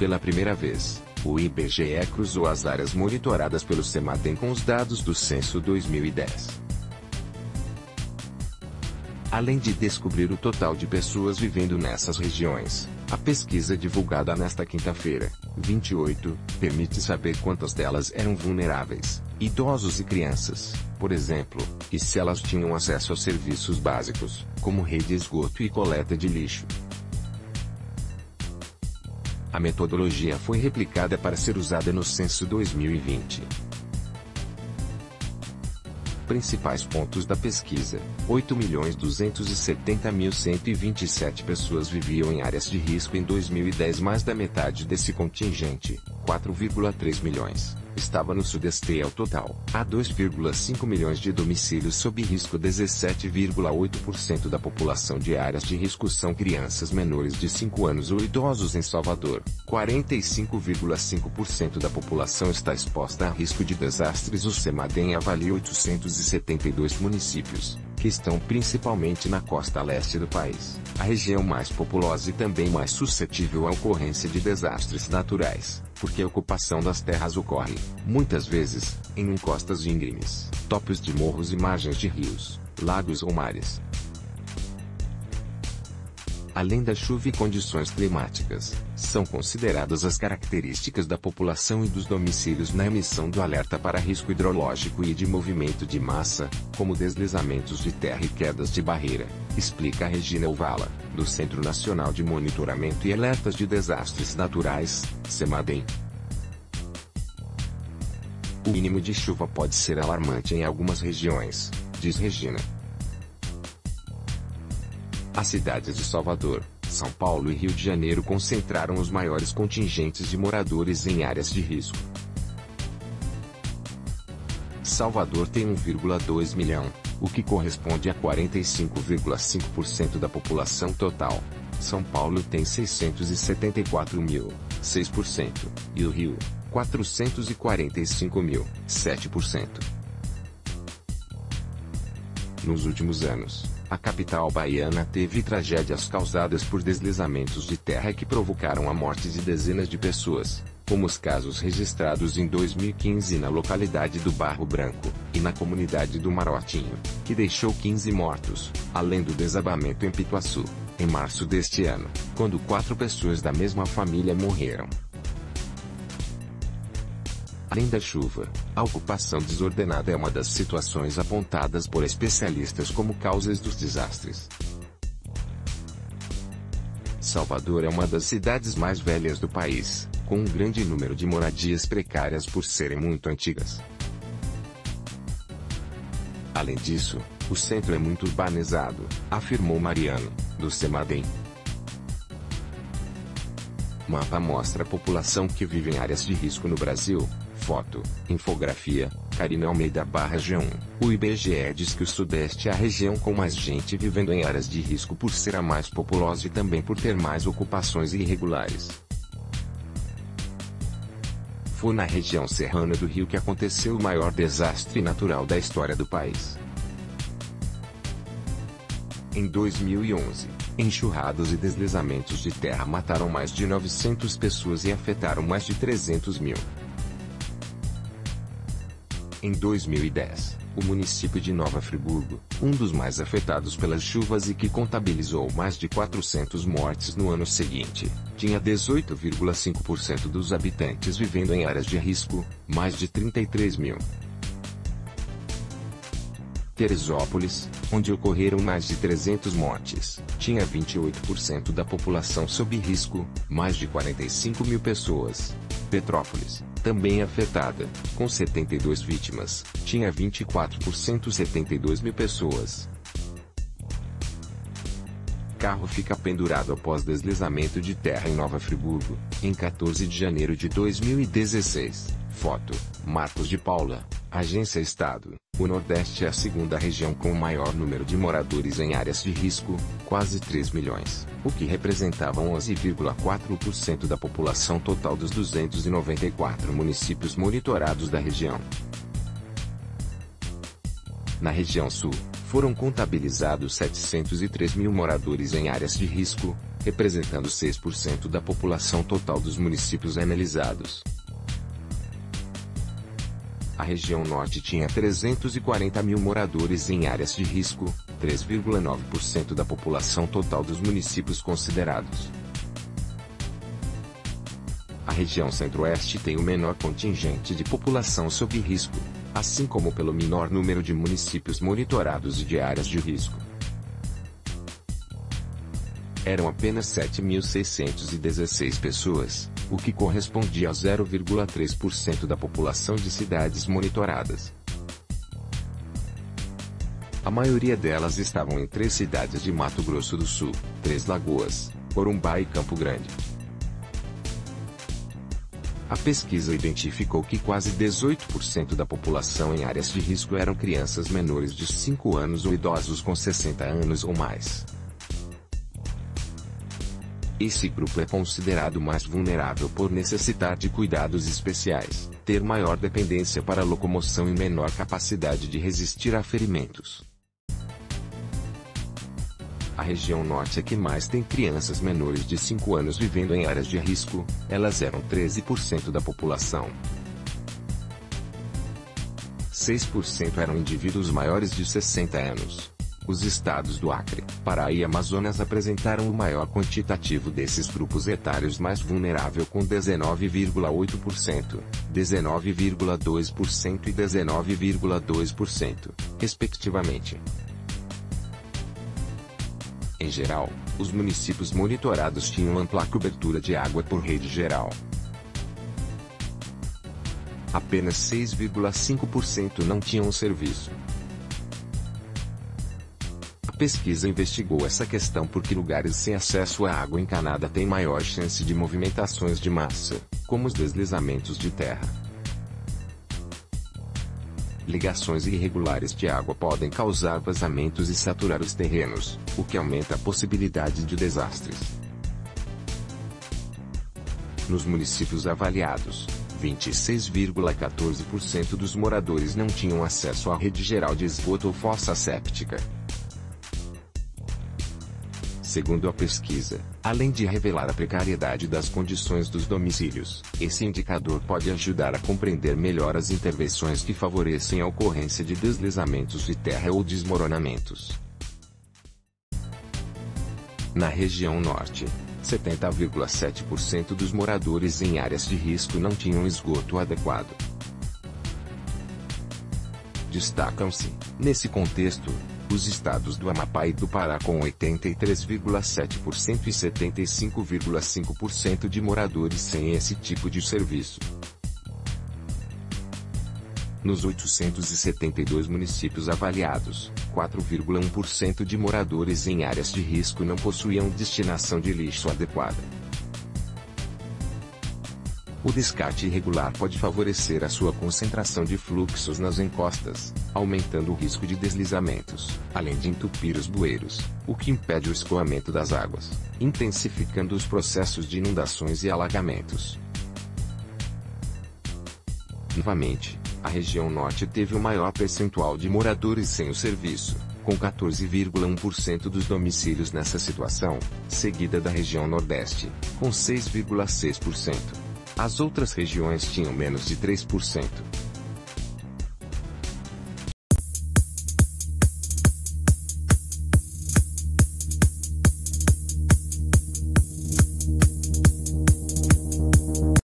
Pela primeira vez, o IBGE cruzou as áreas monitoradas pelo CEMADEM com os dados do censo 2010. Além de descobrir o total de pessoas vivendo nessas regiões, a pesquisa divulgada nesta quinta-feira, 28, permite saber quantas delas eram vulneráveis, idosos e crianças, por exemplo, e se elas tinham acesso a serviços básicos, como rede de esgoto e coleta de lixo. A metodologia foi replicada para ser usada no censo 2020. Principais pontos da pesquisa: 8.270.127 pessoas viviam em áreas de risco em 2010. Mais da metade desse contingente, 4,3 milhões, estava no Sudeste. Ao total, há 2,5 milhões de domicílios sob risco. 17,8% da população de áreas de risco são crianças menores de 5 anos ou idosos em Salvador. 45,5% da população está exposta a risco de desastres. O CEMADEM avalia 872 municípios, que estão principalmente na costa leste do país, a região mais populosa e também mais suscetível à ocorrência de desastres naturais, porque a ocupação das terras ocorre, muitas vezes, em encostas íngremes, topos de morros e margens de rios, lagos ou mares. Além da chuva e condições climáticas, são consideradas as características da população e dos domicílios na emissão do alerta para risco hidrológico e de movimento de massa, como deslizamentos de terra e quedas de barreira, explica Regina Uvala, do Centro Nacional de Monitoramento e Alertas de Desastres Naturais, CEMADEM. O mínimo de chuva pode ser alarmante em algumas regiões, diz Regina. As cidades de Salvador, São Paulo e Rio de Janeiro concentraram os maiores contingentes de moradores em áreas de risco. Salvador tem 1,2 milhão, o que corresponde a 45,5% da população total. São Paulo tem 674 mil, 6%, e o Rio, 445 mil, 7%. Nos últimos anos, a capital baiana teve tragédias causadas por deslizamentos de terra que provocaram a morte de dezenas de pessoas, como os casos registrados em 2015 na localidade do Barro Branco, e na comunidade do Marotinho, que deixou 15 mortos, além do desabamento em Pituaçu, em março deste ano, quando 4 pessoas da mesma família morreram. Além da chuva, a ocupação desordenada é uma das situações apontadas por especialistas como causas dos desastres. Salvador é uma das cidades mais velhas do país, com um grande número de moradias precárias por serem muito antigas. Além disso, o centro é muito urbanizado, afirmou Mariano, do CEMADEM. O mapa mostra a população que vive em áreas de risco no Brasil. Foto, infografia, Karine Almeida /G1. O IBGE diz que o Sudeste é a região com mais gente vivendo em áreas de risco por ser a mais populosa e também por ter mais ocupações irregulares. Foi na região serrana do Rio que aconteceu o maior desastre natural da história do país. Em 2011, enxurradas e deslizamentos de terra mataram mais de 900 pessoas e afetaram mais de 300 mil. Em 2010, o município de Nova Friburgo, um dos mais afetados pelas chuvas e que contabilizou mais de 400 mortes no ano seguinte, tinha 18,5% dos habitantes vivendo em áreas de risco, mais de 33 mil. Teresópolis, onde ocorreram mais de 300 mortes, tinha 28% da população sob risco, mais de 45 mil pessoas. Petrópolis, também afetada, com 72 vítimas, tinha 24%, 72 mil pessoas. Carro fica pendurado após deslizamento de terra em Nova Friburgo, em 14 de janeiro de 2016. Foto, Marcos de Paula, Agência Estado. O Nordeste é a segunda região com o maior número de moradores em áreas de risco, quase 3 milhões, o que representava 11,4% da população total dos 294 municípios monitorados da região. Na região Sul, foram contabilizados 703 mil moradores em áreas de risco, representando 6% da população total dos municípios analisados. A região norte tinha 340 mil moradores em áreas de risco, 3,9% da população total dos municípios considerados. A região centro-oeste tem o menor contingente de população sob risco, assim como pelo menor número de municípios monitorados e de áreas de risco. Eram apenas 7.616 pessoas, o que correspondia a 0,3% da população de cidades monitoradas. A maioria delas estavam em 3 cidades de Mato Grosso do Sul, 3 Lagoas, Corumbá e Campo Grande. A pesquisa identificou que quase 18% da população em áreas de risco eram crianças menores de 5 anos ou idosos com 60 anos ou mais. Esse grupo é considerado mais vulnerável por necessitar de cuidados especiais, ter maior dependência para a locomoção e menor capacidade de resistir a ferimentos. A região norte é que mais tem crianças menores de 5 anos vivendo em áreas de risco, elas eram 13% da população. 6% eram indivíduos maiores de 60 anos. Os estados do Acre, Pará e Amazonas apresentaram o maior quantitativo desses grupos etários mais vulnerável com 19,8%, 19,2% e 19,2%, respectivamente. Em geral, os municípios monitorados tinham ampla cobertura de água por rede geral. Apenas 6,5% não tinham serviço. A pesquisa investigou essa questão porque lugares sem acesso à água encanada têm maior chance de movimentações de massa, como os deslizamentos de terra. Ligações irregulares de água podem causar vazamentos e saturar os terrenos, o que aumenta a possibilidade de desastres. Nos municípios avaliados, 26,14% dos moradores não tinham acesso à rede geral de esgoto ou fossa séptica. Segundo a pesquisa, além de revelar a precariedade das condições dos domicílios, esse indicador pode ajudar a compreender melhor as intervenções que favorecem a ocorrência de deslizamentos de terra ou desmoronamentos. Na região norte, 70,7% dos moradores em áreas de risco não tinham esgoto adequado. Destacam-se, nesse contexto, os estados do Amapá e do Pará com 83,7% e 75,5% de moradores sem esse tipo de serviço. Nos 872 municípios avaliados, 4,1% de moradores em áreas de risco não possuíam destinação de lixo adequada. O descarte irregular pode favorecer a sua concentração de fluxos nas encostas, aumentando o risco de deslizamentos, além de entupir os bueiros, o que impede o escoamento das águas, intensificando os processos de inundações e alagamentos. Novamente, a região norte teve o maior percentual de moradores sem o serviço, com 14,1% dos domicílios nessa situação, seguida da região nordeste, com 6,6%. As outras regiões tinham menos de 3%.